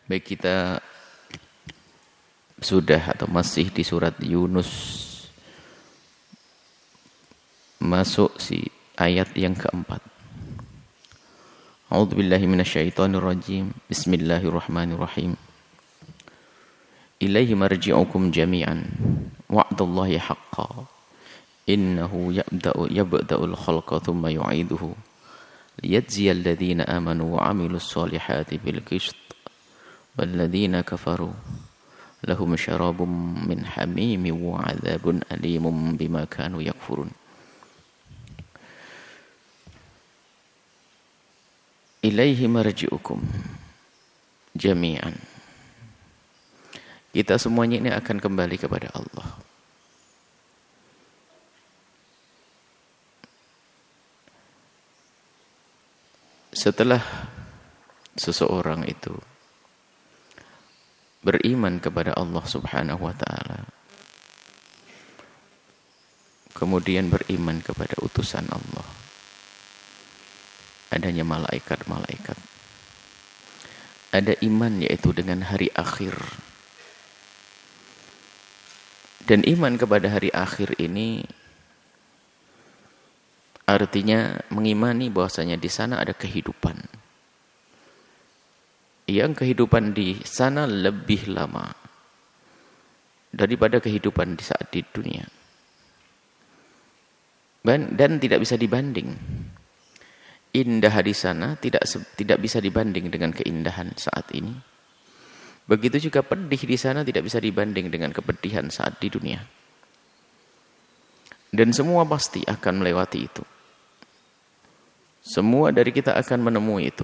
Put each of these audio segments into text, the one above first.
Baik, kita sudah atau masih di surat Yunus, masuk si ayat yang keempat. A'udzubillahi minasyaitonirrajim. Bismillahirrahmanirrahim. Ilaihi marji'ukum jami'an wa'dallahi haqqan. Innahu yabda'ul khalqa thumma yu'iduhu liyajziyal ladzina amanu wa 'amilus solihati bil qist wal ladzina kafaru lahum syarabun min hamimin wa 'adzabun alimun bima kanu yakfurun. Ilaihi marji'ukum jami'an. Kita semuanya ini akan kembali kepada Allah. Setelah seseorang itu beriman kepada Allah Subhanahu wa ta'ala, kemudian beriman kepada utusan Allah, adanya malaikat-malaikat, ada iman yaitu dengan hari akhir. Dan iman kepada hari akhir ini artinya mengimani bahwasanya di sana ada kehidupan. Yang kehidupan di sana lebih lama daripada kehidupan di saat di dunia. Dan tidak bisa dibanding. Indah di sana tidak bisa dibanding dengan keindahan saat ini. Begitu juga pedih di sana tidak bisa dibanding dengan kepedihan saat di dunia. Dan semua pasti akan melewati itu. Semua dari kita akan menemui itu.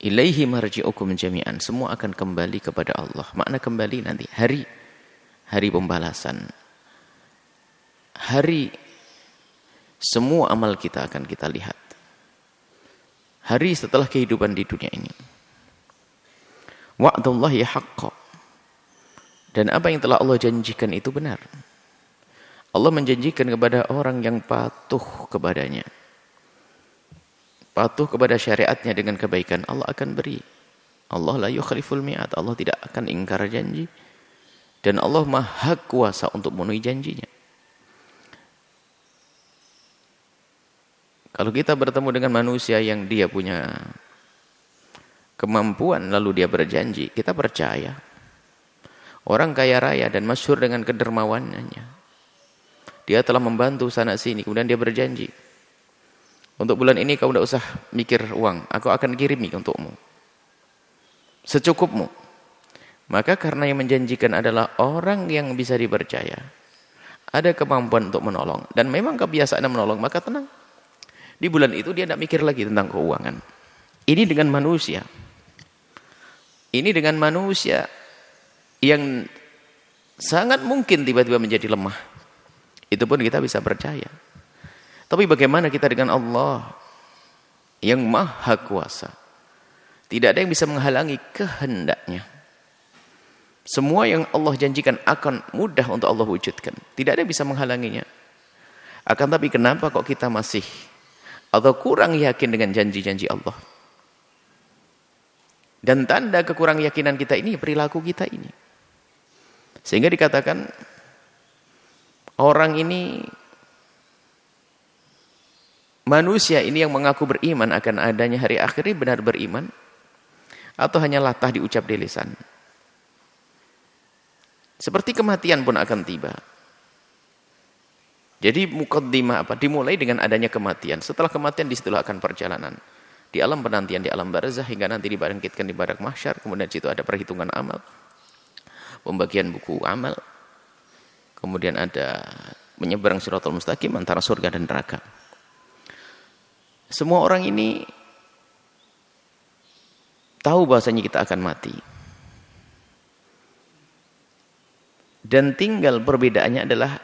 Ilaihi marji'ukum jami'an. Semua akan kembali kepada Allah. Makna kembali nanti hari pembalasan. Hari semua amal kita akan kita lihat. Hari setelah kehidupan di dunia ini. Wa'dallahi haqqan. Dan apa yang telah Allah janjikan itu benar. Allah menjanjikan kepada orang yang patuh kepadanya, patuh kepada syariatnya dengan kebaikan, Allah akan beri. Allah la yukhliful mi'ad. Allah tidak akan ingkar janji. Dan Allah maha kuasa untuk memenuhi janjinya. Kalau kita bertemu dengan manusia yang dia punya kemampuan lalu dia berjanji, kita percaya. Orang kaya raya dan masyhur dengan kedermawanannya, dia telah membantu sana sini, kemudian dia berjanji, untuk bulan ini kau tidak usah mikir uang, aku akan kirimi untukmu secukupmu. Maka karena yang menjanjikan adalah orang yang bisa dipercaya, ada kemampuan untuk menolong, dan memang kebiasaan menolong, maka tenang. Di bulan itu dia tidak mikir lagi tentang keuangan. Ini dengan manusia. Ini dengan manusia yang sangat mungkin tiba-tiba menjadi lemah. Itu pun kita bisa percaya. Tapi bagaimana kita dengan Allah yang maha kuasa? Tidak ada yang bisa menghalangi kehendaknya. Semua yang Allah janjikan akan mudah untuk Allah wujudkan. Tidak ada yang bisa menghalanginya. Akan tapi kenapa kok kita masih atau kurang yakin dengan janji-janji Allah? Dan tanda kekurang yakinan kita ini perilaku kita ini. Sehingga dikatakan orang ini, manusia ini yang mengaku beriman akan adanya hari akhir ini benar beriman atau hanya latah diucap di lisan. Seperti kematian pun akan tiba. Jadi muqaddimah apa? Dimulai dengan adanya kematian. Setelah kematian disitulah akan perjalanan. Di alam penantian, di alam barzah, hingga nanti dibangkitkan di barak mahsyar. Kemudian di situ ada perhitungan amal, pembagian buku amal. Kemudian ada menyeberang siratal mustaqim antara surga dan neraka. Semua orang ini tahu bahasanya kita akan mati. Dan tinggal perbedaannya adalah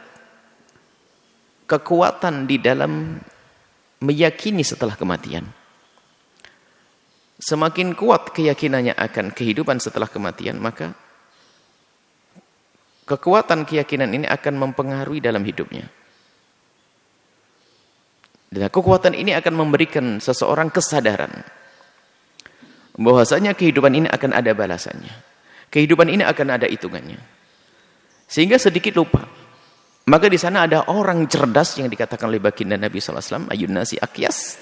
kekuatan di dalam meyakini setelah kematian. Semakin kuat keyakinannya akan kehidupan setelah kematian, maka kekuatan keyakinan ini akan mempengaruhi dalam hidupnya. Dan kekuatan ini akan memberikan seseorang kesadaran bahwasanya kehidupan ini akan ada balasannya. Kehidupan ini akan ada hitungannya. Sehingga sedikit lupa. Maka di sana ada orang cerdas yang dikatakan oleh baginda Nabi SAW, ayun nasi akyas.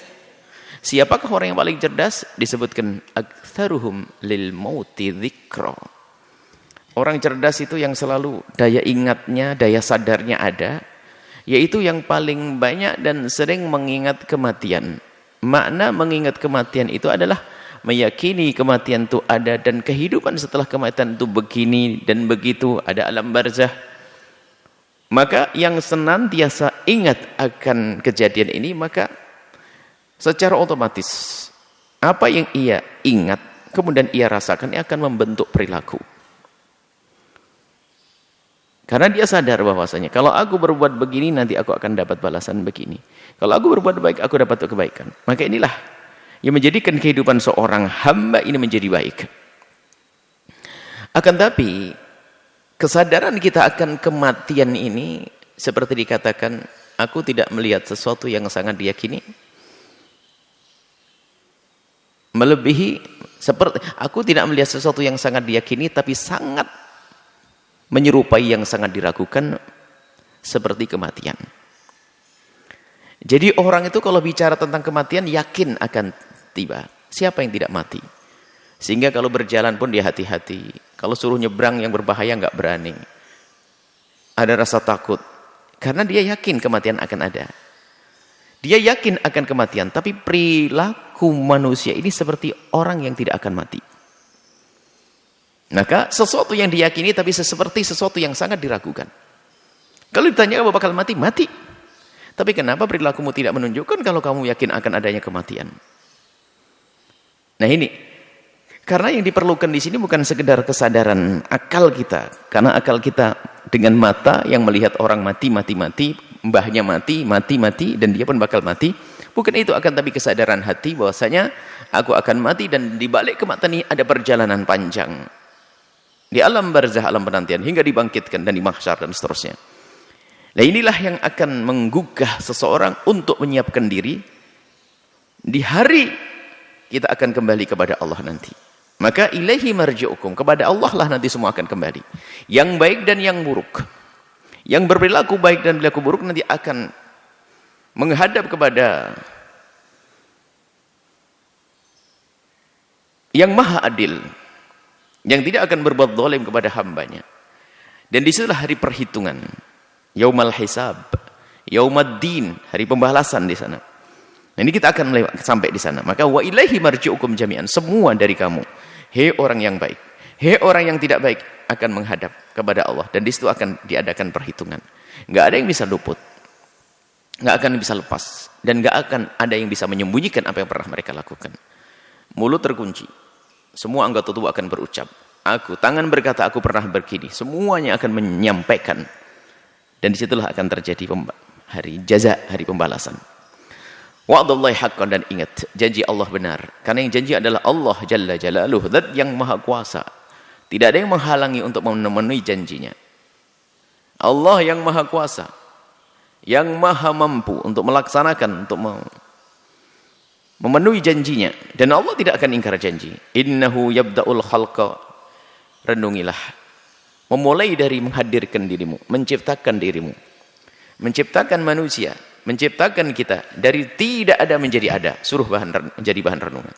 Siapakah orang yang paling cerdas? Disebutkan aktsaruhum lil mauti dzikra. Orang cerdas itu yang selalu daya ingatnya, daya sadarnya ada, yaitu yang paling banyak dan sering mengingat kematian. Makna mengingat kematian itu adalah meyakini kematian itu ada dan kehidupan setelah kematian itu begini dan begitu, ada alam barzah. Maka yang senantiasa ingat akan kejadian ini, maka secara otomatis apa yang ia ingat kemudian ia rasakan, ia akan membentuk perilaku. Karena dia sadar bahwasanya kalau aku berbuat begini nanti aku akan dapat balasan begini. Kalau aku berbuat baik aku dapat kebaikan. Maka inilah yang menjadikan kehidupan seorang hamba ini menjadi baik. Akan tapi kesadaran kita akan kematian ini seperti dikatakan, aku tidak melihat sesuatu yang sangat diyakini melebihi, seperti aku tidak melihat sesuatu yang sangat diyakini tapi sangat menyerupai yang sangat diragukan seperti kematian. Jadi orang itu kalau bicara tentang kematian yakin akan tiba. Siapa yang tidak mati? Sehingga kalau berjalan pun dia hati-hati. Kalau suruh nyebrang yang berbahaya nggak berani. Ada rasa takut. Karena dia yakin kematian akan ada. Dia yakin akan kematian. Tapi perilaku manusia ini seperti orang yang tidak akan mati. Maka sesuatu yang diyakini tapi seperti sesuatu yang sangat diragukan. Kalau ditanya apa bakal mati? Mati. Tapi kenapa perilakumu tidak menunjukkan kalau kamu yakin akan adanya kematian? Nah ini, karena yang diperlukan di sini bukan sekedar kesadaran akal kita. Karena akal kita dengan mata yang melihat orang mati, mbahnya mati, dan dia pun bakal mati. Bukan itu, akan tapi kesadaran hati bahwasanya aku akan mati dan di balik kematian ini ada perjalanan panjang. Di alam barzah, alam penantian, hingga dibangkitkan dan di mahsyar dan seterusnya. Nah inilah yang akan menggugah seseorang untuk menyiapkan diri di hari kita akan kembali kepada Allah nanti. Maka ilaihi marji'ukum, kepada Allah lah nanti semua akan kembali. Yang baik dan yang buruk. Yang berperilaku baik dan berperilaku buruk nanti akan menghadap kepada yang maha adil, yang tidak akan berbuat zalim kepada hambanya. Dan disitulah hari perhitungan, yaumal hisab, yaumaddin, hari pembalasan di sana. Nah, ini kita akan sampai di sana. Maka wa ilaihi marji'ukum jami'an, semua dari kamu, hei orang yang baik, hei orang yang tidak baik, akan menghadap kepada Allah. Dan di situ akan diadakan perhitungan. Enggak ada yang bisa luput, enggak akan bisa lepas, dan enggak akan ada yang bisa menyembunyikan apa yang pernah mereka lakukan. Mulut terkunci, semua anggota tubuh akan berucap, aku, tangan berkata aku pernah begini, semuanya akan menyampaikan. Dan disitulah akan terjadi hari jaza, hari pembalasan. Wa'dallahi haqqan, dan ingat, janji Allah benar. Karena yang janji adalah Allah Jalla Jalaluh, Zat yang maha kuasa. Tidak ada yang menghalangi untuk memenuhi janjinya. Allah yang maha kuasa, yang maha mampu untuk melaksanakan, untuk memenuhi janjinya. Dan Allah tidak akan ingkar janji. Innahu yabda'ul khalqa, renungilah, memulai dari menghadirkan dirimu, menciptakan dirimu, menciptakan manusia, menciptakan kita dari tidak ada menjadi ada, suruh menjadi bahan renungan.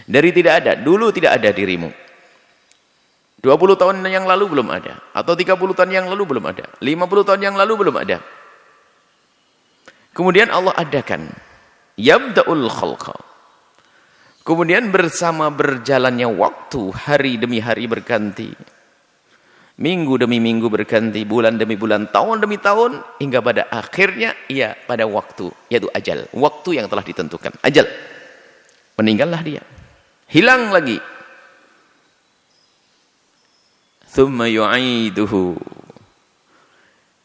Dari tidak ada, dulu tidak ada dirimu, 20 tahun yang lalu belum ada, atau 30 tahun yang lalu belum ada, 50 tahun yang lalu belum ada. Kemudian Allah adakan, yabda'ul khalqa. Kemudian bersama berjalannya waktu, hari demi hari berganti, minggu demi minggu berganti, bulan demi bulan, tahun demi tahun, hingga pada akhirnya ia pada waktu, yaitu ajal, waktu yang telah ditentukan, ajal, meninggallah dia, hilang lagi. Tsumma yu'iduhu,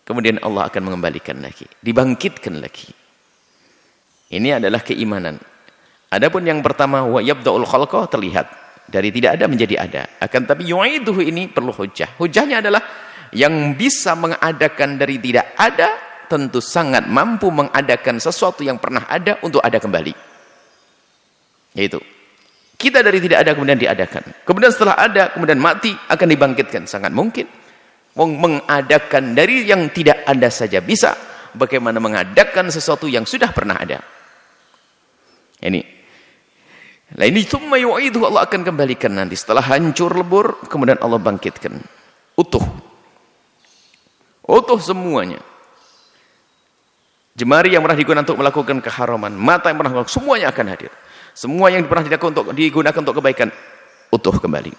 kemudian Allah akan mengembalikan lagi, dibangkitkan lagi. Ini adalah keimanan. Adapun yang pertama, wa yabda'ul khalqa, terlihat dari tidak ada menjadi ada. Akan tapi yu'iduhu ini perlu hujah. Hujahnya adalah yang bisa mengadakan dari tidak ada tentu sangat mampu mengadakan sesuatu yang pernah ada untuk ada kembali. Yaitu Kita dari tidak ada kemudian diadakan. Kemudian setelah ada, kemudian mati, akan dibangkitkan. Sangat mungkin. Mengadakan dari yang tidak ada saja bisa. Bagaimana mengadakan sesuatu yang sudah pernah ada. Ini. Nah ini tsumma yu'idu, Allah akan kembalikan nanti. Setelah hancur lebur, kemudian Allah bangkitkan. Utuh. Utuh semuanya. Jemari yang pernah digunakan untuk melakukan keharaman. Mata yang pernah melakukan, semuanya akan hadir. Semua yang pernah digunakan untuk kebaikan utuh kembali.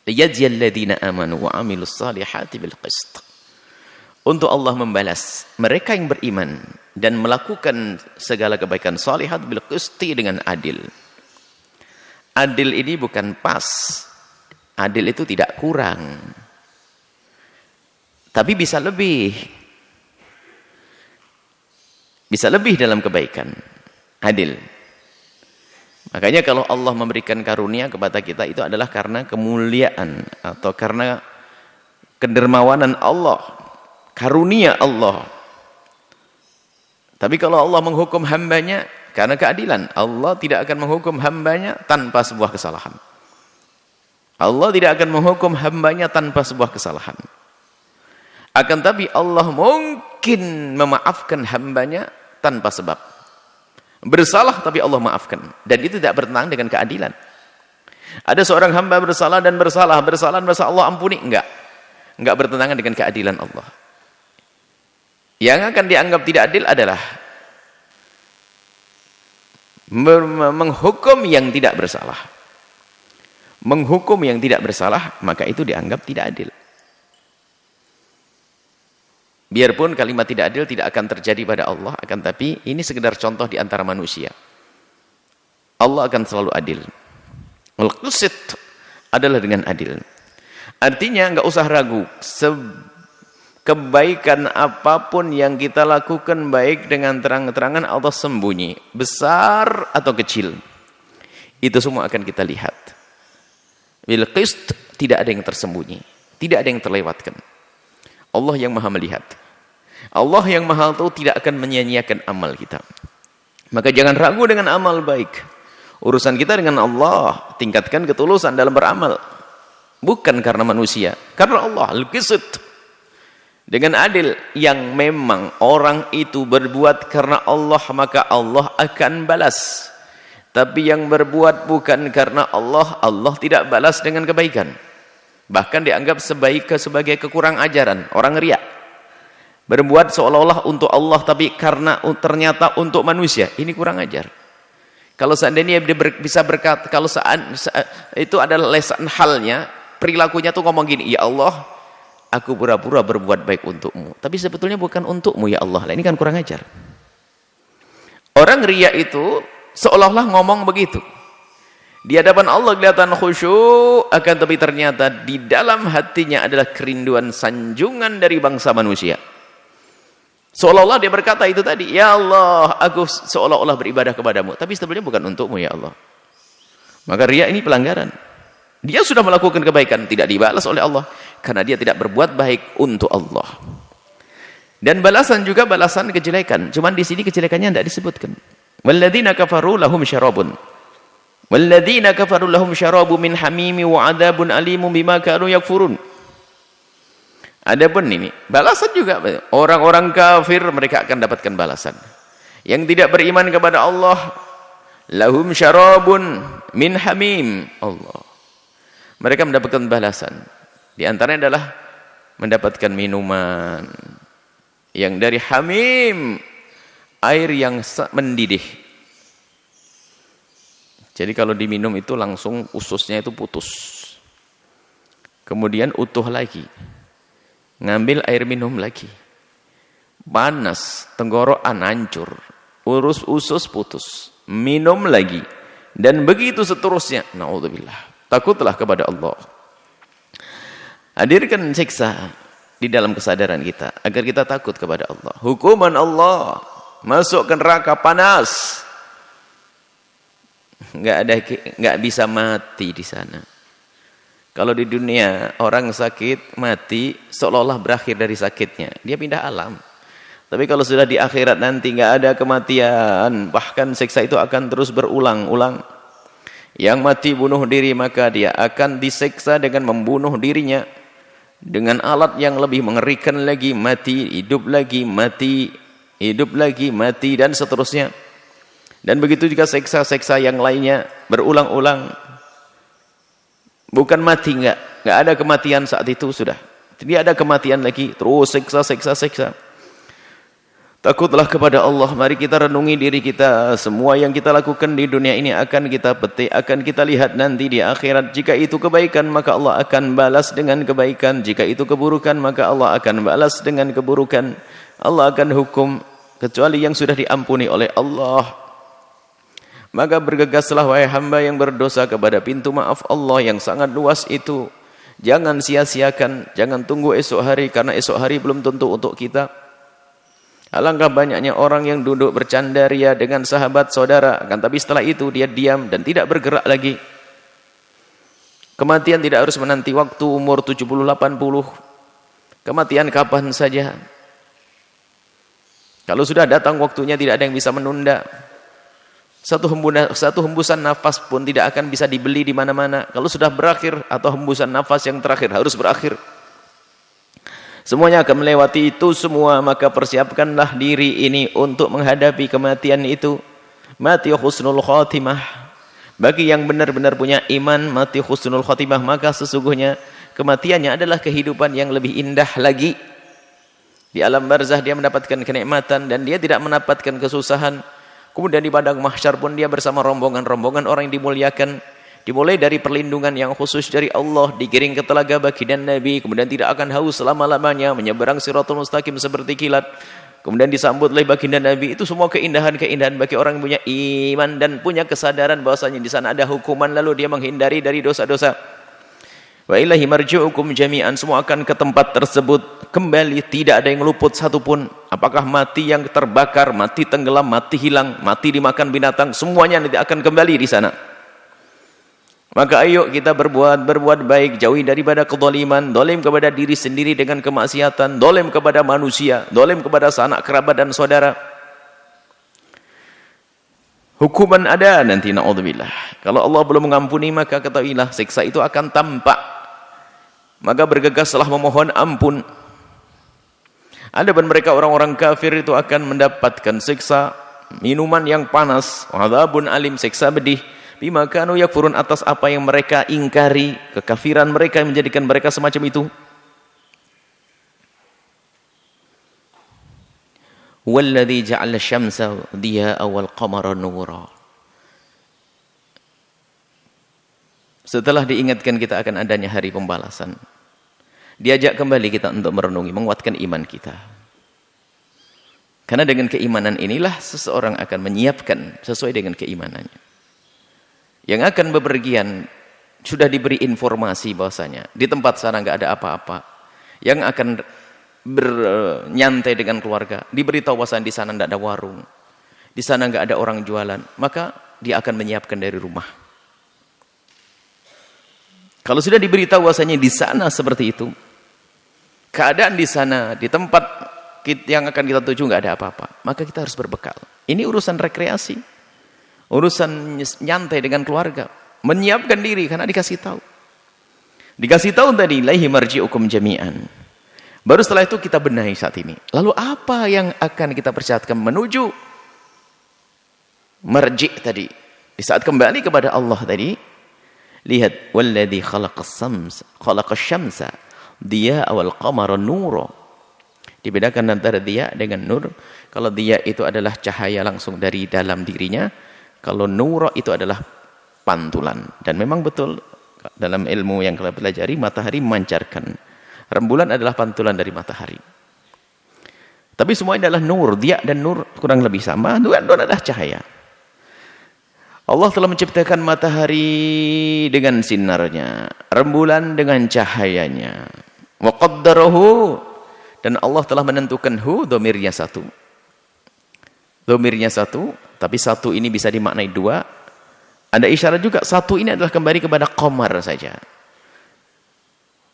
Liyajziyal ladzina amanu wa 'amilus shalihati bil qist. Untuk Allah membalas mereka yang beriman dan melakukan segala kebaikan salihat bil qisti dengan adil. Adil ini bukan pas. Adil itu tidak kurang. Tapi bisa lebih. Bisa lebih dalam kebaikan. Adil. Makanya kalau Allah memberikan karunia kepada kita itu adalah karena kemuliaan atau karena kedermawanan Allah, karunia Allah. Tapi kalau Allah menghukum hambanya karena keadilan, Allah tidak akan menghukum hambanya tanpa sebuah kesalahan. Allah tidak akan menghukum hambanya tanpa sebuah kesalahan. Akan tapi Allah mungkin memaafkan hambanya tanpa sebab. Bersalah tapi Allah maafkan. Dan itu tidak bertentangan dengan keadilan. Ada seorang hamba bersalah dan bersalah Allah ampuni. Enggak bertentangan dengan keadilan Allah. Yang akan dianggap tidak adil adalah menghukum yang tidak bersalah. Menghukum yang tidak bersalah, maka itu dianggap tidak adil. Biarpun kalimat tidak adil tidak akan terjadi pada Allah, akan tapi ini sekedar contoh di antara manusia. Allah akan selalu adil. Al-Qist adalah dengan adil. Artinya enggak usah ragu. Kebaikan apapun yang kita lakukan baik dengan terang-terangan Allah sembunyi. Besar atau kecil. Itu semua akan kita lihat. Bil-Qist tidak ada yang tersembunyi. Tidak ada yang terlewatkan. Allah yang maha melihat. Allah yang maha tahu tidak akan menyia-nyiakan amal kita. Maka jangan ragu dengan amal baik. Urusan kita dengan Allah, tingkatkan ketulusan dalam beramal. Bukan karena manusia, karena Allah. Al-Qist. Dengan adil yang memang orang itu berbuat karena Allah, maka Allah akan balas. Tapi yang berbuat bukan karena Allah, Allah tidak balas dengan kebaikan. Bahkan dianggap sebagai kekurang ajaran, orang riya. Berbuat seolah-olah untuk Allah tapi karena ternyata untuk manusia, ini kurang ajar. Kalau seandainya dia bisa berkata, kalau itu adalah lesan halnya, perilakunya tuh ngomong gini, ya Allah, aku pura-pura berbuat baik untukmu, tapi sebetulnya bukan untukmu ya Allah. Lah ini kan kurang ajar. Orang riya itu seolah-olah ngomong begitu. Di hadapan Allah kelihatan khusyuk, akan tapi ternyata di dalam hatinya adalah kerinduan sanjungan dari bangsa manusia. Seolah-olah dia berkata itu tadi, ya Allah, aku seolah-olah beribadah kepadamu, tapi sebenarnya bukan untukmu ya Allah. Maka riya ini pelanggaran. Dia sudah melakukan kebaikan, tidak dibalas oleh Allah, karena dia tidak berbuat baik untuk Allah. Dan balasan juga balasan kejelekan. Cuman di sini kejelekannya tidak disebutkan. Walladzina kafaru lahum syarabun. Walladzina kafaru lahum syarabu min hamimi wa adzabun alimun bima kanu yakfurun. Adapun ini balasan juga orang-orang kafir mereka akan dapatkan balasan. Yang tidak beriman kepada Allah lahum syarabun min hamim. Allah. Mereka mendapatkan balasan. Di antaranya adalah mendapatkan minuman yang dari hamim, air yang mendidih. Jadi kalau diminum itu langsung ususnya itu putus. Kemudian utuh lagi. Ngambil air minum lagi. Panas, tenggorokan hancur. Urus usus putus. Minum lagi. Dan begitu seterusnya. Na'udzubillah. Takutlah kepada Allah. Hadirkan siksa di dalam kesadaran kita. Agar kita takut kepada Allah. Hukuman Allah. Masuk ke neraka panas. Nggak bisa mati di sana. Kalau di dunia orang sakit mati seolah-olah berakhir dari sakitnya, dia pindah alam. Tapi kalau sudah di akhirat nanti nggak ada kematian, bahkan siksa itu akan terus berulang-ulang. Yang mati bunuh diri maka dia akan diseksa dengan membunuh dirinya dengan alat yang lebih mengerikan lagi, mati, hidup lagi, mati, hidup lagi, mati, dan seterusnya. Dan begitu juga seksa-seksa yang lainnya berulang-ulang. Bukan mati, enggak ada kematian saat itu sudah. Tidak ada kematian lagi, terus seksa. Takutlah kepada Allah. Mari kita renungi diri kita. Semua yang kita lakukan di dunia ini akan kita petik, akan kita lihat nanti di akhirat. Jika itu kebaikan, maka Allah akan balas dengan kebaikan. Jika itu keburukan, maka Allah akan balas dengan keburukan. Allah akan hukum kecuali yang sudah diampuni oleh Allah. Maka bergegaslah wahai hamba yang berdosa kepada pintu maaf Allah yang sangat luas itu. Jangan sia-siakan, jangan tunggu esok hari, karena esok hari belum tentu untuk kita. Alangkah banyaknya orang yang duduk bercanda ria dengan sahabat saudara, kan, tapi setelah itu dia diam dan tidak bergerak lagi. Kematian tidak harus menanti waktu umur 70, 80. Kematian kapan saja. Kalau sudah datang waktunya tidak ada yang bisa menunda. Satu hembusan nafas pun tidak akan bisa dibeli di mana-mana. Kalau sudah berakhir atau hembusan nafas yang terakhir harus berakhir. Semuanya akan melewati itu semua, maka persiapkanlah diri ini untuk menghadapi kematian itu. Mati husnul khatimah. Bagi yang benar-benar punya iman, mati husnul khatimah, maka sesungguhnya kematiannya adalah kehidupan yang lebih indah lagi. Di alam barzah dia mendapatkan kenikmatan dan dia tidak mendapatkan kesusahan. Kemudian di padang mahsyar pun dia bersama rombongan-rombongan orang yang dimuliakan. Dimulai dari perlindungan yang khusus dari Allah, digiring ke telaga baginda Nabi, kemudian tidak akan haus selama-lamanya, menyeberang Siratul Mustaqim seperti kilat, kemudian disambut oleh baginda Nabi. Itu semua keindahan-keindahan bagi orang yang punya iman dan punya kesadaran bahwasanya di sana ada hukuman, lalu dia menghindari dari dosa-dosa. Wa ilahi marji'ukum jami'an, semua akan ke tempat tersebut kembali, tidak ada yang luput satupun. Apakah mati yang terbakar, mati tenggelam, mati hilang, mati dimakan binatang, semuanya nanti akan kembali di sana. Maka ayo kita berbuat baik, jauhi daripada kezaliman, zalim kepada diri sendiri dengan kemaksiatan, zalim kepada manusia, zalim kepada sanak kerabat dan saudara. Hukuman ada nanti, naudzubillah. Kalau Allah belum mengampuni, maka ketahuilah siksa itu akan tampak. Maka bergegaslah memohon ampun. Adapun mereka orang-orang kafir itu akan mendapatkan siksa minuman yang panas, adzabun alim, siksa pedih. Bima kanu yakfurun, atas apa yang mereka ingkari, kekafiran mereka yang menjadikan mereka semacam itu. Walladzi ja'ala syamsa diya'a wal qamara nura. Setelah diingatkan kita akan adanya hari pembalasan, diajak kembali kita untuk merenungi, menguatkan iman kita. Karena dengan keimanan inilah seseorang akan menyiapkan sesuai dengan keimanannya. Yang akan bepergian sudah diberi informasi bahwasanya di tempat sana nggak ada apa-apa. Yang akan bernyantai dengan keluarga diberitahu bahwasanya di sana nggak ada warung, di sana nggak ada orang jualan, maka dia akan menyiapkan dari rumah. Kalau sudah diberitahu bahwasanya di sana seperti itu, keadaan di sana, di tempat yang akan kita tuju nggak ada apa-apa, maka kita harus berbekal. Ini urusan rekreasi, urusan nyantai dengan keluarga, menyiapkan diri karena dikasih tahu. Dikasih tahu tadi, ilaihi marji'ukum jami'an. Baru setelah itu kita benahi saat ini. Lalu apa yang akan kita persiapkan menuju marji' tadi? Di saat kembali kepada Allah tadi, lihat, walladzi khalaqas syamsa diya'a wal qamara nura. Dibedakan antara dia dengan nur. Kalau dia itu adalah cahaya langsung dari dalam dirinya, kalau nur itu adalah pantulan. Dan memang betul dalam ilmu yang kita pelajari, matahari memancarkan, rembulan adalah pantulan dari matahari. Tapi semua adalah nur, dia dan nur kurang lebih sama, nur adalah cahaya. Allah telah menciptakan matahari dengan sinarnya, rembulan dengan cahayanya. Wa qaddarahu, dan Allah telah menentukan domirnya satu. Domirnya satu, tapi satu ini bisa dimaknai dua. Ada isyarat juga, satu ini adalah kembali kepada qamar saja.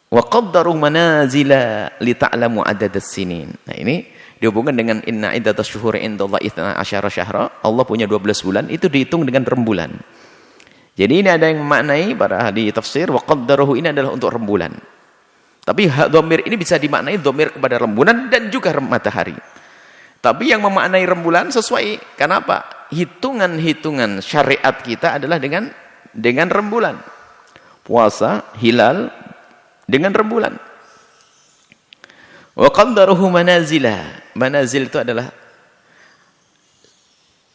Wa qaddaru manazila li ta'lamu adadas sinin. Nah ini dihubungkan dengan inna iddatas syuhuri indallahi 12 syahra. Allah punya 12 bulan, itu dihitung dengan rembulan. Jadi ini ada yang memaknai para ahli tafsir wa qaddarahu, ini adalah untuk rembulan. Tapi dhamir ini bisa dimaknai dhamir kepada rembulan dan juga matahari. Tapi yang memaknai rembulan sesuai. Kenapa? Hitungan-hitungan syariat kita adalah dengan rembulan. Puasa hilal dengan rembulan. Wa qaddarahu manazila. Manazil itu adalah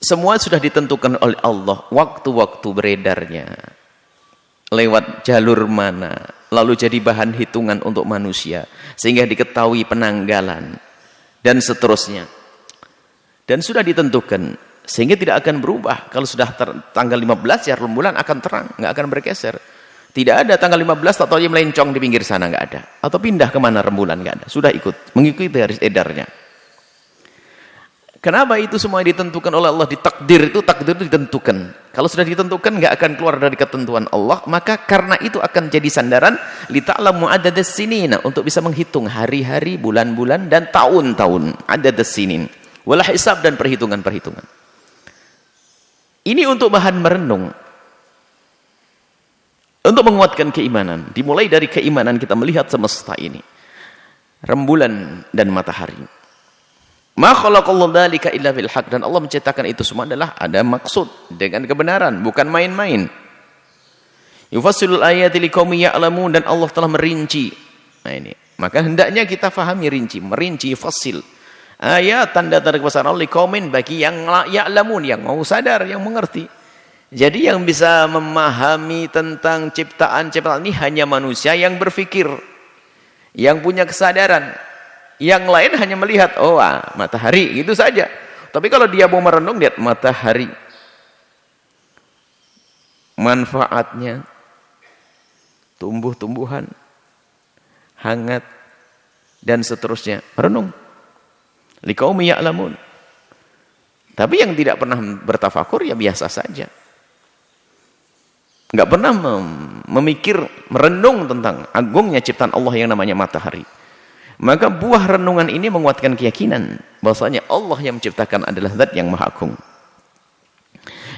semua sudah ditentukan oleh Allah, waktu-waktu beredarnya, lewat jalur mana, lalu jadi bahan hitungan untuk manusia, sehingga diketahui penanggalan, dan seterusnya. Dan sudah ditentukan, sehingga tidak akan berubah. Kalau sudah tanggal 15 ya rembulan akan terang, nggak akan bergeser. Tidak ada tanggal 15 atau dia melencong di pinggir sana, nggak ada. Atau pindah kemana rembulan, nggak ada. Sudah mengikuti garis edarnya. Kenapa itu semua ditentukan oleh Allah? Takdir itu ditentukan. Kalau sudah ditentukan nggak akan keluar dari ketentuan Allah, maka karena itu akan jadi sandaran li ta'lamu adadas sinina, untuk bisa menghitung hari-hari, bulan-bulan dan tahun-tahun, adadas sinin. Wala hisab, dan perhitungan-perhitungan. Ini untuk bahan merenung. Untuk menguatkan keimanan, dimulai dari keimanan kita melihat semesta ini. Rembulan dan matahari. Ma khalaqallahu dzalika illa bil haq, dan Allah menciptakan itu semua adalah ada maksud, dengan kebenaran, bukan main-main. Yufassilul ayati liqaumin ya'lamun, dan Allah telah merinci. Nah ini, maka hendaknya kita fahami merinci fasil. Ayat tanda-tanda kebesaran Allah liqaumin, bagi yang ya'lamun, yang mau sadar, yang mengerti. Jadi yang bisa memahami tentang ciptaan-ciptaan ini hanya manusia yang berpikir, yang punya kesadaran. Yang lain hanya melihat, oh matahari, gitu saja. Tapi kalau dia mau merenung, lihat matahari, manfaatnya, tumbuh-tumbuhan, hangat, dan seterusnya. Merenung. Liqaumin ya'lamun. Tapi yang tidak pernah bertafakur, ya biasa saja. Nggak pernah memikir, merenung tentang agungnya ciptaan Allah yang namanya matahari. Maka buah renungan ini menguatkan keyakinan bahwasanya Allah yang menciptakan adalah zat yang maha agung.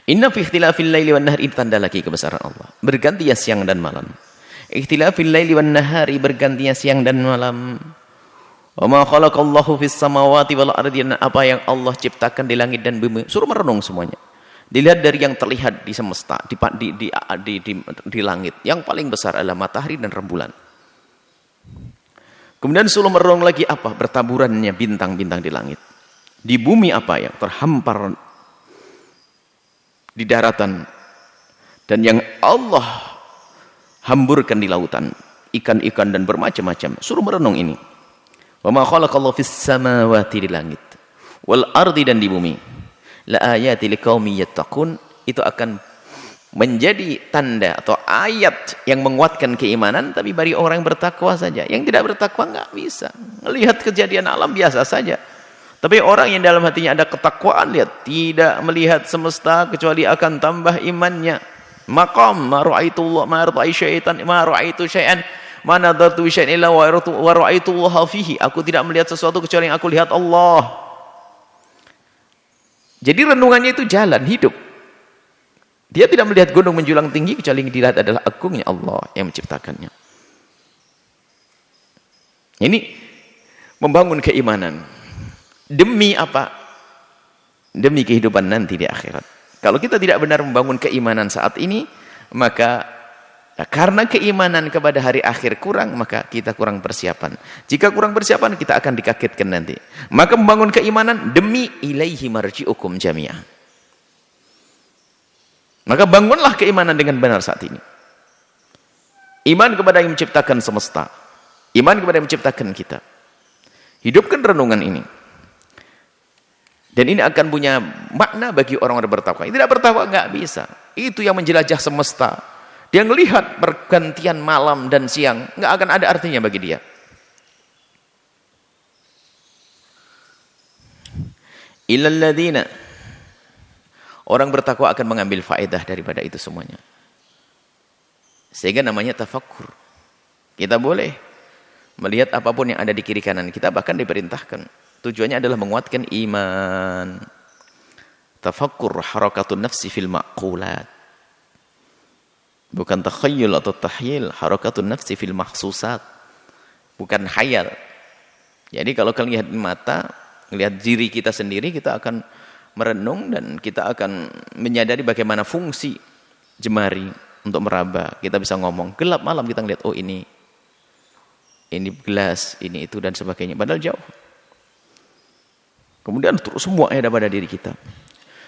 Inna fi ikhtilafil laili wan nahari, tanda lagi kebesaran Allah. Bergantinya siang dan malam. Ikhtilafil laili wan nahari, bergantinya siang dan malam. Wa ma khalaqallahu fis samawati wal ardi, apa yang Allah ciptakan di langit dan bumi. Suruh merenung semuanya. Dilihat dari yang terlihat di semesta, di langit. Yang paling besar adalah matahari dan rembulan. Kemudian suruh merenung lagi apa? Bertaburannya bintang-bintang di langit. Di bumi apa yang terhampar di daratan. Dan yang Allah hamburkan di lautan. Ikan-ikan dan bermacam-macam. Suruh merenung ini. Wa ma khalaqallahu fis samawati, di langit. Wal ardi, dan di bumi. La ayati liqaumin yattaqun, itu akan menjadi tanda atau ayat yang menguatkan keimanan, tapi bagi orang yang bertakwa saja. Yang tidak bertakwa nggak bisa. Melihat kejadian alam biasa saja. Tapi orang yang dalam hatinya ada ketakwaan, lihat, tidak melihat semesta kecuali akan tambah imannya. Maqam ma ra'aitullah ma ra'aitu syaitan ma ra'aitu syai'an ma nadartu syai'an illa wa ra'aitullah fihi. Aku tidak melihat sesuatu kecuali yang aku lihat Allah. Jadi renungannya itu jalan hidup. Dia tidak melihat gunung menjulang tinggi kecuali yang dilihat adalah agungnya Allah yang menciptakannya. Ini membangun keimanan. Demi apa? Demi kehidupan nanti di akhirat. Kalau kita tidak benar membangun keimanan saat ini, maka karena keimanan kepada hari akhir kurang, maka kita kurang persiapan. Jika kurang persiapan, kita akan dikagetkan nanti. Maka membangun keimanan demi ilaihi marji'ukum jami'ah. Maka bangunlah keimanan dengan benar saat ini. Iman kepada yang menciptakan semesta. Iman kepada yang menciptakan kita. Hidupkan renungan ini. Dan ini akan punya makna bagi orang-orang bertakwa. Yang tidak bertakwa nggak bisa. Itu yang menjelajah semesta. Dia melihat pergantian malam dan siang. Nggak akan ada artinya bagi dia. Illal ladzina, orang bertakwa akan mengambil faedah daripada itu semuanya. Sehingga namanya tafakkur. Kita boleh melihat apapun yang ada di kiri kanan kita, bahkan diperintahkan. Tujuannya adalah menguatkan iman. Tafakkur harakatun nafsi fil ma'qulat. Bukan takhayyul atau tahyil, harakatun nafsi fil mahsusat. Bukan khayal. Jadi kalau kalian lihat mata, lihat diri kita sendiri, kita akan merenung dan kita akan menyadari bagaimana fungsi jemari untuk meraba. Kita bisa ngomong, gelap malam kita ngelihat, oh ini gelas, ini itu dan sebagainya. Padahal jauh. Kemudian terus semua ada pada diri kita.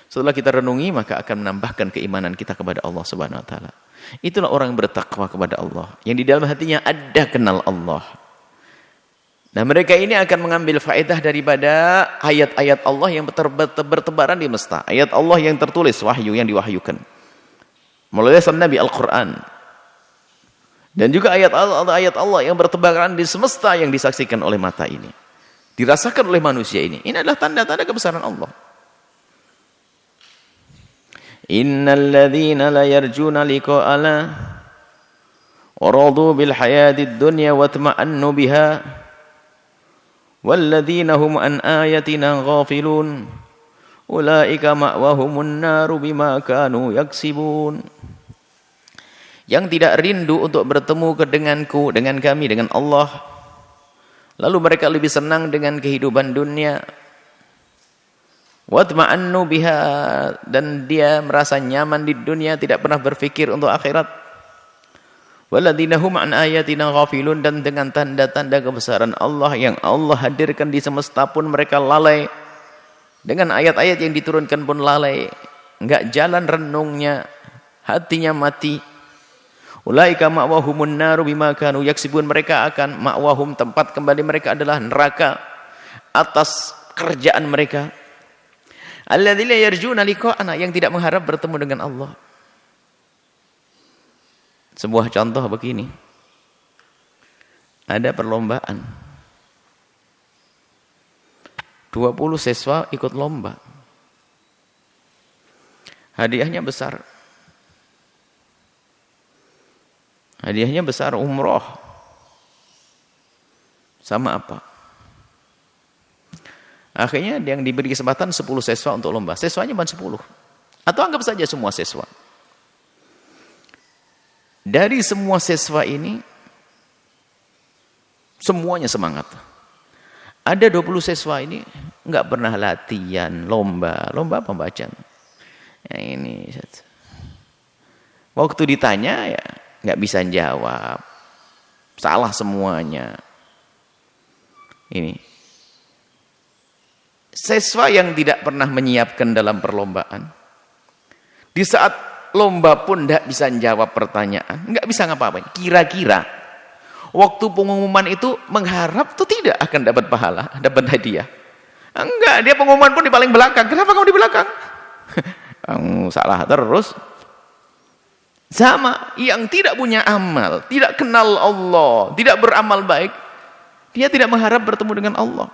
Setelah kita renungi, maka akan menambahkan keimanan kita kepada Allah Subhanahu wa taala. Itulah orang yang bertakwa kepada Allah, yang di dalam hatinya ada kenal Allah. Nah, mereka ini akan mengambil faedah daripada ayat-ayat Allah yang bertebaran di semesta. Ayat Allah yang tertulis, wahyu yang diwahyukan melalui Nabi Al-Quran. Dan juga ayat Allah yang bertebaran di semesta yang disaksikan oleh mata ini, dirasakan oleh manusia ini. Ini adalah tanda-tanda kebesaran Allah. Innal ladzina la yarjuna liqa'ana wa radu bil hayatid dunya wa tama'annu biha wal ladzina hum an ayatina ghafilun ulaika ma'wahumun naru bima kanu yaksibun. Yang tidak rindu untuk bertemu denganku, dengan kami, dengan Allah, lalu mereka lebih senang dengan kehidupan dunia, watma'annu biha, dan dia merasa nyaman di dunia, tidak pernah berpikir untuk akhirat. Walladzina hum an ayatina ghafilun, dan dengan tanda-tanda kebesaran Allah yang Allah hadirkan di semesta pun mereka lalai. Dengan ayat-ayat yang diturunkan pun lalai, enggak jalan renungnya, hatinya mati. Ulaika ma'wahumun naru bima kanu yaksibun, mereka akan ma'wahum, tempat kembali mereka adalah neraka atas kerjaan mereka. Alladzina yarjuna liqa'ana, yang tidak mengharap bertemu dengan Allah. Sebuah contoh begini. Ada perlombaan. 20 siswa ikut lomba. Hadiahnya besar. Hadiahnya besar, umroh. Sama apa? Akhirnya yang diberi kesempatan 10 siswa untuk lomba. Siswanya cuma 10. Atau anggap saja semua siswa. Dari semua siswa ini, semuanya semangat. Ada 20 siswa ini nggak pernah latihan lomba pembacaan. Yang ini, waktu ditanya ya nggak bisa jawab, salah semuanya. Ini siswa yang tidak pernah menyiapkan dalam perlombaan, di saat lomba pun tidak bisa jawab pertanyaan, nggak bisa ngapa-ngapain. Kira-kira waktu pengumuman itu mengharap tuh tidak akan dapat pahala, dapat hadiah? Enggak, dia pengumuman pun di paling belakang. Kenapa kamu di belakang? Kamu salah terus. Sama, yang tidak punya amal, tidak kenal Allah, tidak beramal baik, dia tidak mengharap bertemu dengan Allah.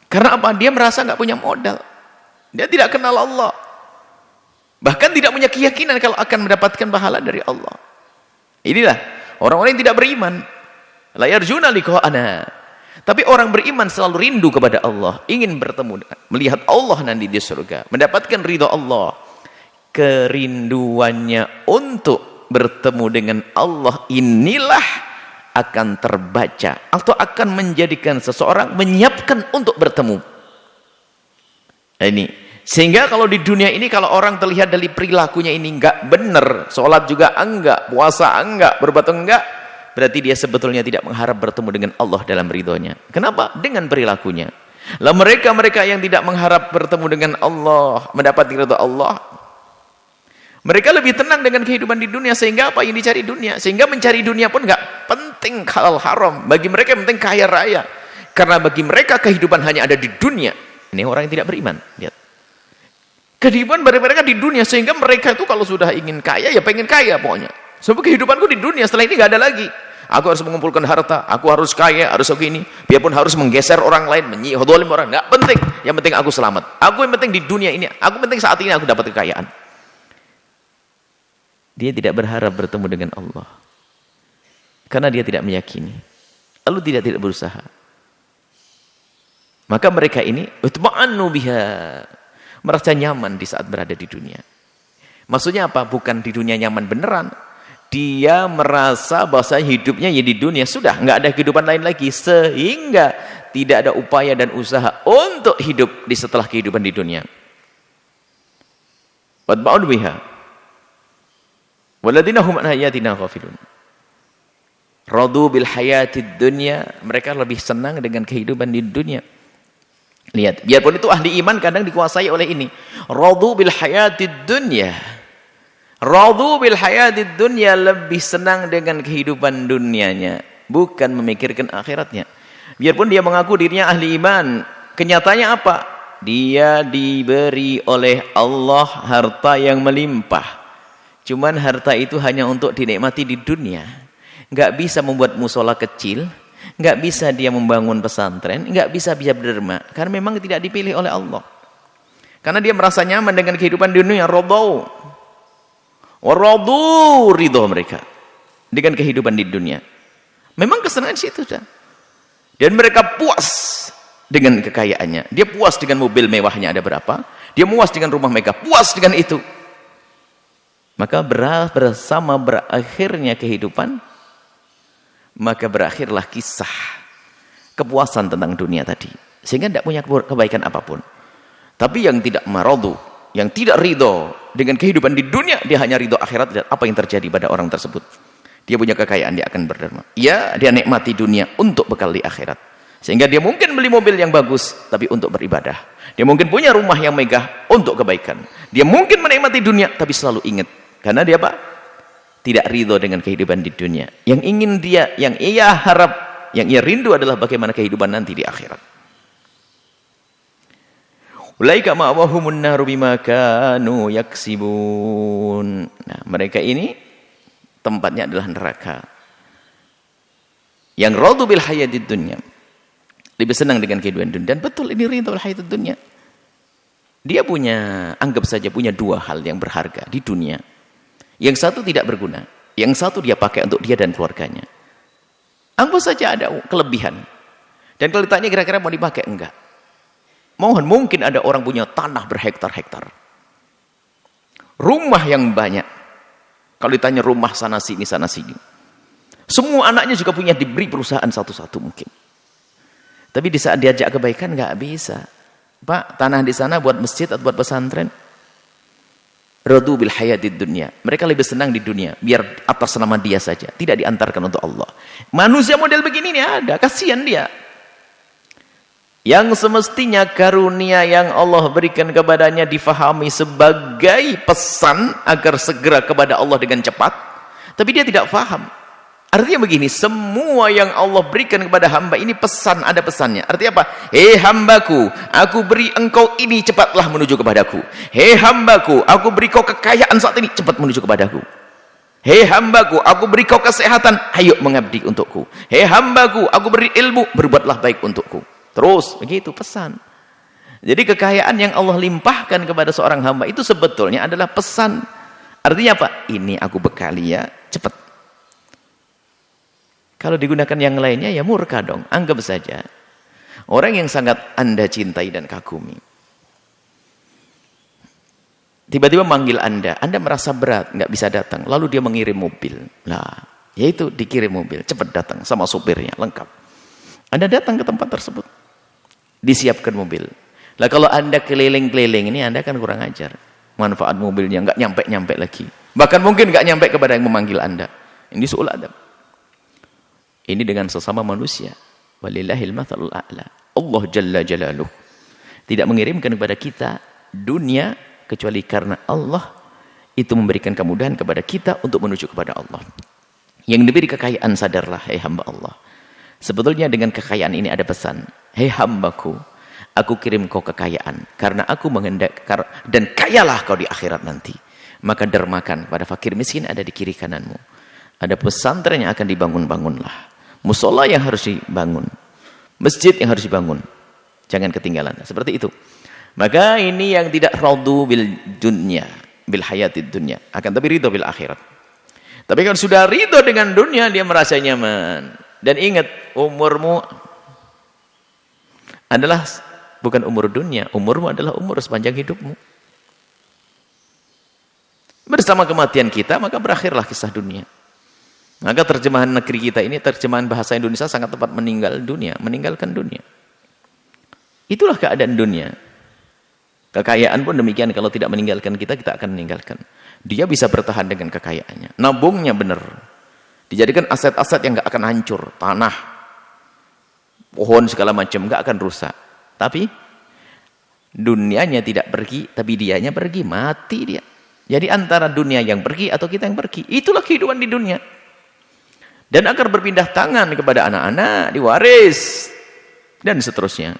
Karena apa? Dia merasa nggak punya modal. Dia tidak kenal Allah. Bahkan tidak punya keyakinan kalau akan mendapatkan pahala dari Allah. Inilah orang-orang yang tidak beriman. La yarjuna liqa'ana. Tapi orang beriman selalu rindu kepada Allah, ingin bertemu, melihat Allah nanti di surga, mendapatkan ridha Allah. Kerinduannya untuk bertemu dengan Allah inilah akan terbaca atau akan menjadikan seseorang menyiapkan untuk bertemu. Ini sehingga kalau di dunia ini, kalau orang terlihat dari perilakunya ini enggak benar, sholat juga enggak, puasa enggak, berbuat enggak, berarti dia sebetulnya tidak mengharap bertemu dengan Allah dalam ridhonya. Kenapa? Dengan perilakunya. Lah mereka yang tidak mengharap bertemu dengan Allah, mendapat ridho Allah, mereka lebih tenang dengan kehidupan di dunia. Sehingga apa yang dicari dunia? Sehingga mencari dunia pun nggak penting halal haram. Bagi mereka yang penting kaya raya. Karena bagi mereka kehidupan hanya ada di dunia. Ini orang yang tidak beriman. Lihat. Kehidupan bagi mereka di dunia. Sehingga mereka itu kalau sudah ingin kaya, ya pengen kaya pokoknya. Sebab kehidupanku di dunia, setelah ini nggak ada lagi. Aku harus mengumpulkan harta, aku harus kaya, harus begini. Biarpun harus menggeser orang lain, menyihodolim orang. Nggak penting. Yang penting aku selamat. Aku yang penting di dunia ini. Aku penting saat ini aku dapat kekayaan. Dia tidak berharap bertemu dengan Allah. Karena dia tidak meyakini. Lalu tidak berusaha. Maka mereka ini utma'annu biha, merasa nyaman di saat berada di dunia. Maksudnya apa? Bukan di dunia nyaman beneran. Dia merasa bahwa hidupnya ya di dunia, sudah nggak ada kehidupan lain lagi, sehingga tidak ada upaya dan usaha untuk hidup di setelah kehidupan di dunia. Wadba'ud biha waladina hum an hayatina ghafilun. Radu bil hayatid dunya, mereka lebih senang dengan kehidupan di dunia. Lihat, biarpun itu ahli iman kadang dikuasai oleh ini. Radu bil hayatid dunya. Radu bil hayatid dunya, lebih senang dengan kehidupan dunianya, bukan memikirkan akhiratnya. Biarpun dia mengaku dirinya ahli iman, kenyataannya apa? Dia diberi oleh Allah harta yang melimpah. Cuman harta itu hanya untuk dinikmati di dunia. Nggak bisa membuat musola kecil, nggak bisa dia membangun pesantren, nggak bisa dia berderma, karena memang tidak dipilih oleh Allah. Karena dia merasa nyaman dengan kehidupan di dunia. Radau waradu, ridho mereka dengan kehidupan di dunia. Memang kesenangan situ saja. Dan mereka puas dengan kekayaannya. Dia puas dengan mobil mewahnya ada berapa, dia puas dengan rumah megah, puas dengan itu. Maka bersama berakhirnya kehidupan, maka berakhirlah kisah kepuasan tentang dunia tadi, sehingga tidak punya kebaikan apapun. Tapi yang tidak maradu, yang tidak ridho dengan kehidupan di dunia, dia hanya ridho akhirat. Dan apa yang terjadi pada orang tersebut? Dia punya kekayaan, dia akan berderma. Ya, dia nikmati dunia untuk bekal di akhirat, sehingga dia mungkin beli mobil yang bagus tapi untuk beribadah. Dia mungkin punya rumah yang megah untuk kebaikan. Dia mungkin menikmati dunia tapi selalu ingat, karena dia apa? Tidak ridho dengan kehidupan di dunia. Yang ingin dia, yang ia harap, yang ia rindu adalah bagaimana kehidupan nanti di akhirat. Ulaika ma'wahumun naru bima kanu yaksibun. Nah, mereka ini tempatnya adalah neraka. Yang radu bil hayatid dunya, lebih senang dengan kehidupan dunia. Dan betul ini ridho bil hayatid dunya. Dia punya, anggap saja punya dua hal yang berharga di dunia. Yang satu tidak berguna, yang satu dia pakai untuk dia dan keluarganya. Anggap saja ada kelebihan, dan kalau ditanya kira-kira mau dipakai, enggak. Mungkin ada orang punya tanah berhektar-hektar, rumah yang banyak. Kalau ditanya rumah sana sini, semua anaknya juga punya, diberi perusahaan satu-satu mungkin. Tapi di saat diajak kebaikan enggak bisa. Pak, tanah di sana buat masjid atau buat pesantren? Radu bil hayatid dunya. Mereka lebih senang di dunia, biar atas nama dia saja, tidak diantarkan untuk Allah. Manusia model begini nih ada, kasihan dia. Yang semestinya karunia yang Allah berikan kepadanya difahami sebagai pesan agar segera kepada Allah dengan cepat, tapi dia tidak faham. Artinya begini, semua yang Allah berikan kepada hamba ini pesan, ada pesannya. Artinya apa? Hei hambaku, aku beri engkau ini, cepatlah menuju kepadaku. Hei hambaku, aku beri kau kekayaan saat ini, cepat menuju kepadaku. Hei hambaku, aku beri kau kesehatan, ayo mengabdi untukku. Hei hambaku, aku beri ilmu, berbuatlah baik untukku. Terus begitu pesan. Jadi kekayaan yang Allah limpahkan kepada seorang hamba itu sebetulnya adalah pesan. Artinya apa? Ini aku bekali ya, cepat. Kalau digunakan yang lainnya ya murka dong. Anggap saja orang yang sangat Anda cintai dan kagumi, tiba-tiba manggil Anda merasa berat, nggak bisa datang, lalu dia mengirim mobil. Nah, yaitu dikirim mobil, cepat datang sama supirnya, lengkap. Anda datang ke tempat tersebut, disiapkan mobil. Lah kalau Anda keliling-keliling ini, Anda kan kurang ajar. Manfaat mobilnya nggak nyampe-nyampe lagi. Bahkan mungkin nggak nyampe kepada yang memanggil Anda. Ini su'ul adab. Ini dengan sesama manusia. Walillahil mathalul a'la. Allah Jalla Jalaluh tidak mengirimkan kepada kita dunia kecuali karena Allah itu memberikan kemudahan kepada kita untuk menuju kepada Allah. Yang diberi kekayaan, sadarlah hai hamba Allah. Sebetulnya dengan kekayaan ini ada pesan. Hei hambaku, aku kirim kau kekayaan karena aku menghendak, dan kayalah kau di akhirat nanti. Maka dermakan pada fakir miskin ada di kiri kananmu. Ada pesantren yang akan dibangun-bangunlah. Musola yang harus dibangun, masjid yang harus dibangun, jangan ketinggalan. Seperti itu. Maka ini yang tidak radu bil dunya, bil hayatid dunya, akan tapi ridho bil akhirat. Tapi kalau sudah ridho dengan dunia, dia merasa nyaman. Dan ingat, umurmu adalah bukan umur dunia, umurmu adalah umur sepanjang hidupmu. Bersama kematian kita, maka berakhirlah kisah dunia. Maka terjemahan negeri kita ini, terjemahan bahasa Indonesia sangat tepat, meninggal dunia, meninggalkan dunia. Itulah keadaan dunia. Kekayaan pun demikian, kalau tidak meninggalkan kita, kita akan meninggalkan. Dia bisa bertahan dengan kekayaannya. Nabungnya benar. Dijadikan aset-aset yang nggak akan hancur. Tanah, pohon, segala macam, nggak akan rusak. Tapi dunianya tidak pergi, tapi dianya pergi, mati dia. Jadi antara dunia yang pergi atau kita yang pergi. Itulah kehidupan di dunia. Dan akan berpindah tangan kepada anak-anak, diwaris, dan seterusnya.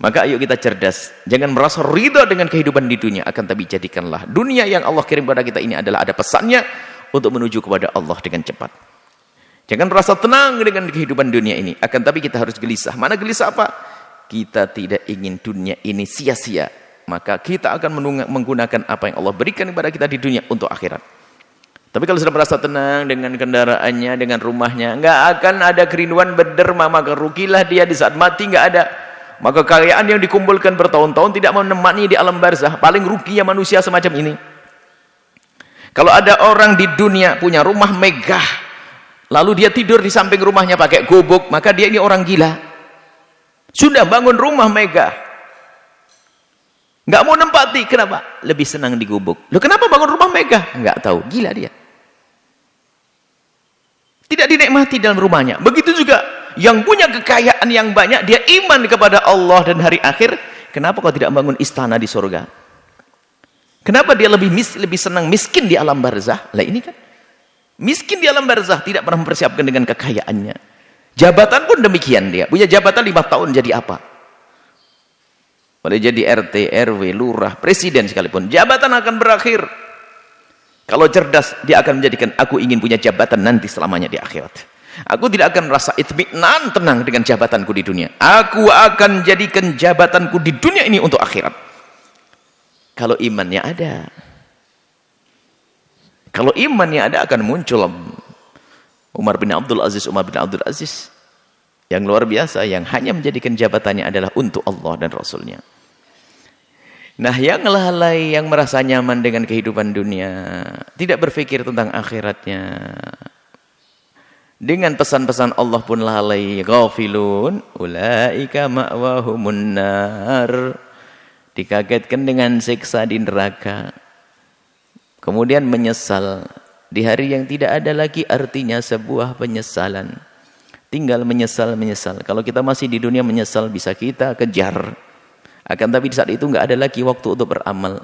Maka ayo kita cerdas. Jangan merasa ridha dengan kehidupan di dunia. Akan tapi jadikanlah dunia yang Allah kirim kepada kita ini adalah ada pesannya untuk menuju kepada Allah dengan cepat. Jangan merasa tenang dengan kehidupan dunia ini. Akan tapi kita harus gelisah. Mana gelisah apa? Kita tidak ingin dunia ini sia-sia. Maka kita akan menggunakan apa yang Allah berikan kepada kita di dunia untuk akhirat. Tapi kalau sudah merasa tenang dengan kendaraannya, dengan rumahnya, nggak akan ada kerinduan berderma, maka rugilah dia di saat mati, nggak ada. Maka kekayaan yang dikumpulkan bertahun-tahun tidak menemani di alam barzah. Paling ruginya manusia semacam ini. Kalau ada orang di dunia punya rumah megah, lalu dia tidur di samping rumahnya pakai gubuk, maka dia ini orang gila. Sudah bangun rumah megah, nggak mau nempati. Kenapa? Lebih senang di gubuk. Loh, kenapa bangun rumah megah? Nggak tahu, gila dia. Tidak dinikmati dalam rumahnya. Begitu juga yang punya kekayaan yang banyak, dia iman kepada Allah dan hari akhir. Kenapa kau tidak bangun istana di surga? Kenapa dia lebih senang miskin di alam barzah? Lah ini kan miskin di alam barzah, tidak pernah mempersiapkan dengan kekayaannya. Jabatan pun demikian, dia punya jabatan 5 tahun jadi apa? Boleh jadi RT, RW, lurah, presiden sekalipun, jabatan akan berakhir. Kalau cerdas, dia akan menjadikan, aku ingin punya jabatan nanti selamanya di akhirat. Aku tidak akan merasa itminan, tenang dengan jabatanku di dunia. Aku akan jadikan jabatanku di dunia ini untuk akhirat. Kalau imannya ada. Kalau imannya ada, akan muncul Umar bin Abdul Aziz. Yang luar biasa, yang hanya menjadikan jabatannya adalah untuk Allah dan Rasulnya. Nah, yang lalai, yang merasa nyaman dengan kehidupan dunia, tidak berpikir tentang akhiratnya. Dengan pesan-pesan Allah pun lalai, ghafilun, ulaika ma'wahumun nar. Dikagetkan dengan siksa di neraka. Kemudian menyesal. Di hari yang tidak ada lagi artinya sebuah penyesalan. Tinggal menyesal. Kalau kita masih di dunia menyesal, bisa kita kejar. Akan tapi di saat itu nggak ada lagi waktu untuk beramal.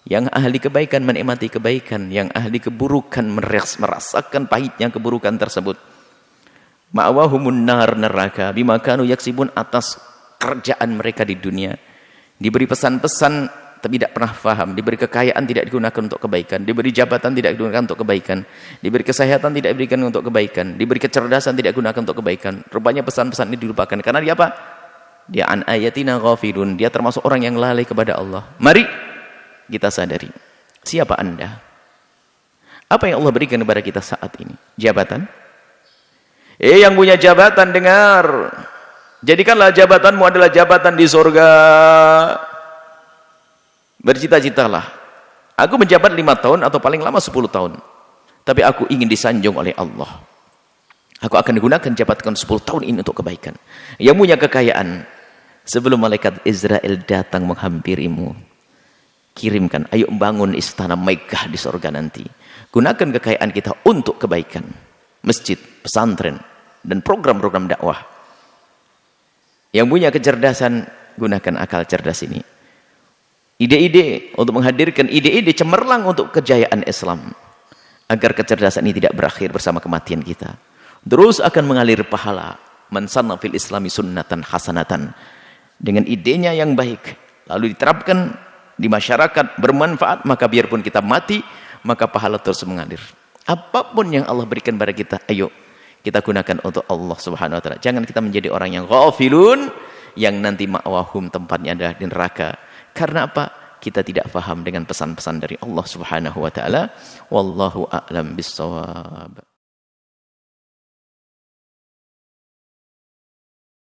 Yang ahli kebaikan menikmati kebaikan, yang ahli keburukan merasakan pahitnya keburukan tersebut. Ma'wahumun nar, neraka, bima kanu yaksibun, atas kerjaan mereka di dunia. Diberi pesan-pesan tapi tidak pernah faham, diberi kekayaan tidak digunakan untuk kebaikan, diberi jabatan tidak digunakan untuk kebaikan, diberi kesehatan tidak diberikan untuk kebaikan, diberi kecerdasan tidak digunakan untuk kebaikan. Rupanya pesan-pesan ini dilupakan. Karena dia apa? Dia an ayatina ghafilun, dia termasuk orang yang lalai kepada Allah. Mari kita sadari, siapa Anda? Apa yang Allah berikan kepada kita saat ini? Jabatan? Yang punya jabatan, dengar. Jadikanlah jabatanmu adalah jabatan di surga. Bercita-citalah, aku menjabat 5 tahun atau paling lama 10 tahun. Tapi aku ingin disanjung oleh Allah. Aku akan gunakan jabatan 10 tahun ini untuk kebaikan. Yang punya kekayaan, sebelum malaikat Israel datang menghampirimu, kirimkan, ayo membangun istana megah di surga nanti. Gunakan kekayaan kita untuk kebaikan. Masjid, pesantren, dan program-program dakwah. Yang punya kecerdasan, gunakan akal cerdas ini. Ide-ide untuk menghadirkan ide-ide cemerlang untuk kejayaan Islam. Agar kecerdasan ini tidak berakhir bersama kematian kita. Terus akan mengalir pahala. Man sanna fil islami sunnatan hasanatan. Dengan idenya yang baik. Lalu diterapkan di masyarakat, bermanfaat, maka biarpun kita mati, maka pahala terus mengalir. Apapun yang Allah berikan pada kita, ayo kita gunakan untuk Allah Subhanahu wa taala. Jangan kita menjadi orang yang ghafilun, yang nanti ma'wahum, tempatnya ada di neraka. Karena apa? Kita tidak faham dengan pesan-pesan dari Allah Subhanahu wa taala. Wallahu a'lam bissawab.